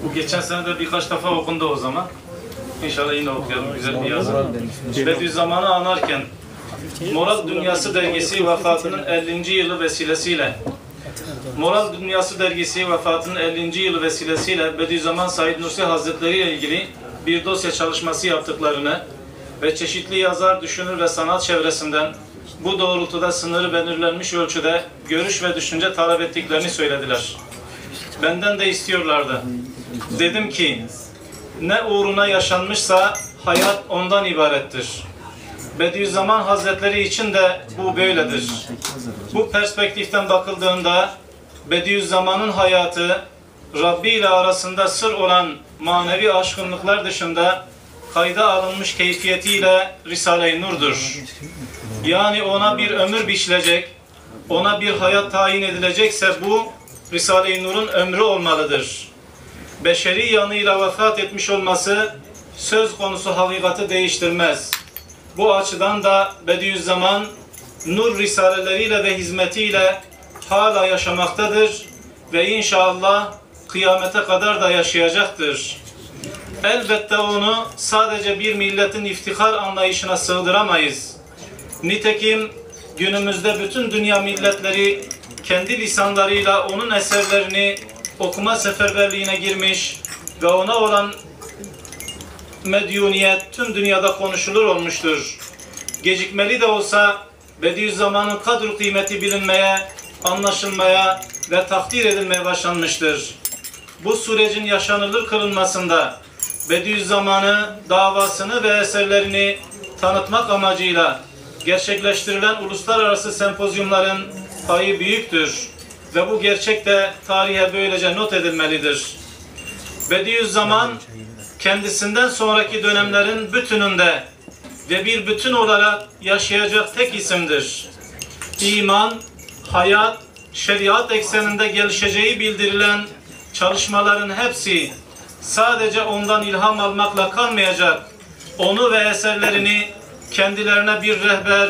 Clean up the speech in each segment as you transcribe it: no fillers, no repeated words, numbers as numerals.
Bu geçen sene de birkaç defa okundu o zaman. İnşallah yine okuyalım. Güzel bir yazı. Bediüzzaman'ı anarken Moral Dünyası Dergisi vefatının 50. yılı vesilesiyle Moral Dünyası Dergisi vefatının 50. yılı vesilesiyle Bediüzzaman Said Nursi Hazretleri ile ilgili bir dosya çalışması yaptıklarını ve çeşitli yazar, düşünür ve sanat çevresinden bu doğrultuda sınırı belirlenmiş ölçüde görüş ve düşünce talep ettiklerini söylediler. Benden de istiyorlardı. Dedim ki, ne uğruna yaşanmışsa hayat ondan ibarettir. Bediüzzaman Hazretleri için de bu böyledir. Bu perspektiften bakıldığında Bediüzzaman'ın hayatı Rabbi ile arasında sır olan manevi aşkınlıklar dışında kayda alınmış keyfiyetiyle Risale-i Nur'dur. Yani ona bir ömür biçilecek, ona bir hayat tayin edilecekse bu Risale-i Nur'un ömrü olmalıdır. Beşeri yanıyla vefat etmiş olması söz konusu hakikati değiştirmez. Bu açıdan da Bediüzzaman nur risaleleriyle ve hizmetiyle hala yaşamaktadır ve inşallah kıyamete kadar da yaşayacaktır. Elbette onu sadece bir milletin iftihar anlayışına sığdıramayız. Nitekim günümüzde bütün dünya milletleri kendi lisanlarıyla onun eserlerini okuma seferberliğine girmiş ve ona olan medyuniyet tüm dünyada konuşulur olmuştur. Gecikmeli de olsa Bediüzzaman'ın kadr kıymeti bilinmeye, anlaşılmaya ve takdir edilmeye başlanmıştır. Bu sürecin yaşanılır kılınmasında Bediüzzaman'ı, davasını ve eserlerini tanıtmak amacıyla gerçekleştirilen uluslararası sempozyumların payı büyüktür ve bu gerçek de tarihe böylece not edilmelidir. Bediüzzaman kendisinden sonraki dönemlerin bütününde ve bir bütün olarak yaşayacak tek isimdir. İman, hayat, şeriat ekseninde gelişeceği bildirilen çalışmaların hepsi sadece ondan ilham almakla kalmayacak, onu ve eserlerini kendilerine bir rehber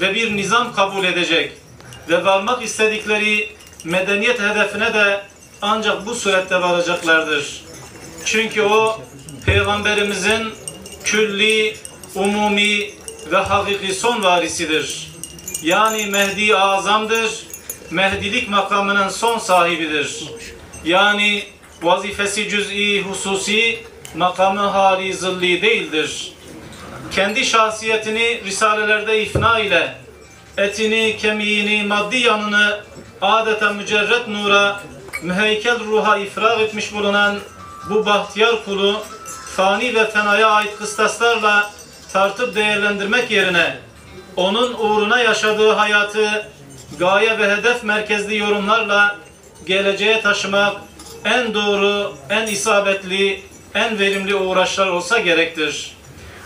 ve bir nizam kabul edecek ve varmak istedikleri medeniyet hedefine de ancak bu surette varacaklardır. Çünkü o, Peygamberimizin külli, umumi ve hakiki son varisidir. Yani Mehdi Azam'dır, Mehdilik makamının son sahibidir. Yani vazifesi cüz'i, hususi, makamı hali zilli değildir. Kendi şahsiyetini risalelerde ifna ile, etini, kemiğini, maddi yanını adeta mücerret nura, müheykel ruha ifrag etmiş bulunan bu bahtiyar kulu, fani ve fenaya ait kıstaslarla tartıp değerlendirmek yerine, onun uğruna yaşadığı hayatı gaye ve hedef merkezli yorumlarla geleceğe taşımak en doğru, en isabetli, en verimli uğraşlar olsa gerektir.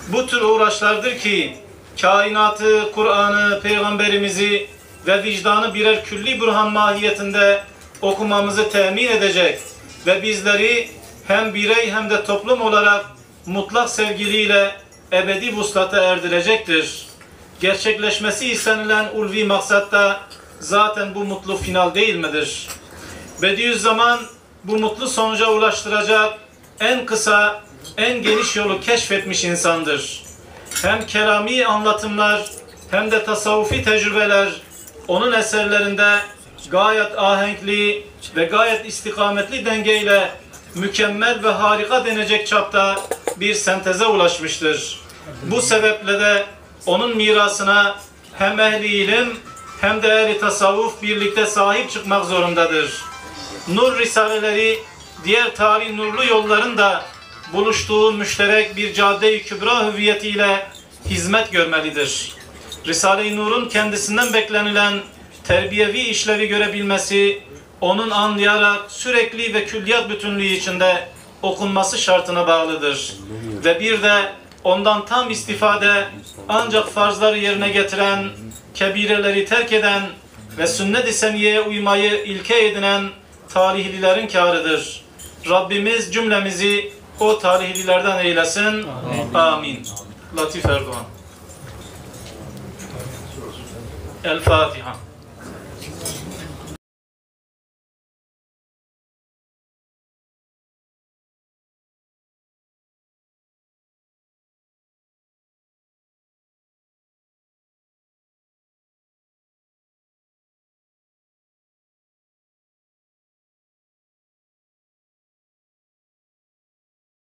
Bu tür uğraşlardır ki, kainatı, Kur'an'ı, Peygamberimizi ve vicdanı birer külli burhan mahiyetinde okumamızı temin edecek ve bizleri hem birey hem de toplum olarak mutlak sevgiliyle ebedi vuslata erdirecektir. Gerçekleşmesi istenilen ulvi maksatta zaten bu mutlu final değil midir? Bediüzzaman bu mutlu sonuca ulaştıracak en kısa, en geniş yolu keşfetmiş insandır. Hem kelami anlatımlar hem de tasavvufi tecrübeler onun eserlerinde gayet ahenkli ve gayet istikametli dengeyle mükemmel ve harika denecek çapta bir senteze ulaşmıştır. Bu sebeple de onun mirasına hem ehli ilim hem de ehli tasavvuf birlikte sahip çıkmak zorundadır. Nur risaleleri diğer tarih nurlu yolların da buluştuğu müşterek bir cadde-i kübra hüviyetiyle hizmet görmelidir. Risale-i Nur'un kendisinden beklenilen terbiyevi işlevi görebilmesi, onun anlayarak sürekli ve külliyat bütünlüğü içinde okunması şartına bağlıdır. Ve bir de ondan tam istifade ancak farzları yerine getiren, kebireleri terk eden ve sünnet-i seniyeye uymayı ilke edinen talihlilerin kârıdır. Rabbimiz cümlemizi o talihlilerden eylesin. Amin. Latif Erdoğan. El Fatiha.